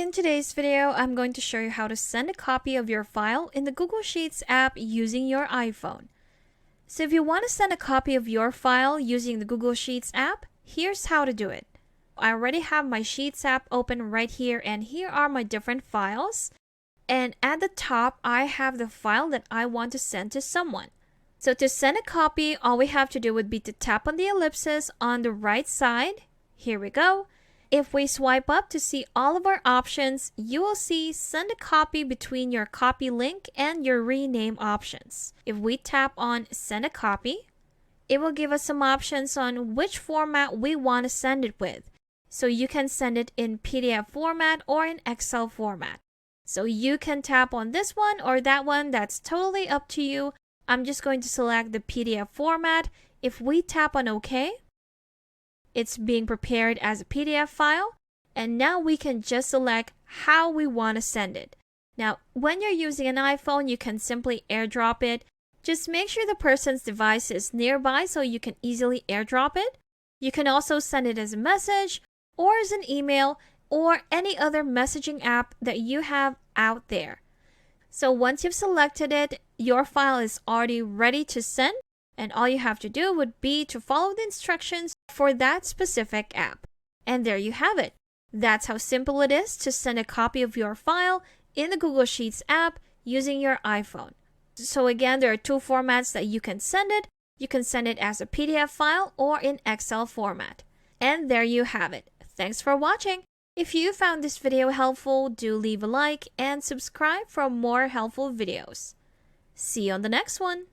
In today's video, I'm going to show you how to send a copy of your file in the Google Sheets app using your iPhone. So if you want to send a copy of your file using the Google Sheets app, here's how to do it. I already have my Sheets app open right here, and here are my different files. And at the top, I have the file that I want to send to someone. So to send a copy, all we have to do would be to tap on the ellipsis on the right side. Here we go. If we swipe up to see all of our options, you will see send a copy between your copy link and your rename options. If we tap on send a copy, it will give us some options on which format we want to send it with. So you can send it in PDF format or in Excel format. So you can tap on this one or that one, that's totally up to you. I'm just going to select the PDF format. If we tap on OK, it's being prepared as a PDF file, and now we can just select how we want to send it. Now, when you're using an iPhone, you can simply airdrop it. Just make sure the person's device is nearby so you can easily airdrop it. You can also send it as a message or as an email or any other messaging app that you have out there. So once you've selected it, your file is already ready to send. And all you have to do would be to follow the instructions for that specific app. And there you have it. That's how simple it is to send a copy of your file in the Google Sheets app using your iPhone. So again, there are two formats that you can send it. You can send it as a PDF file or in Excel format. And there you have it. Thanks for watching. If you found this video helpful, do leave a like and subscribe for more helpful videos. See you on the next one.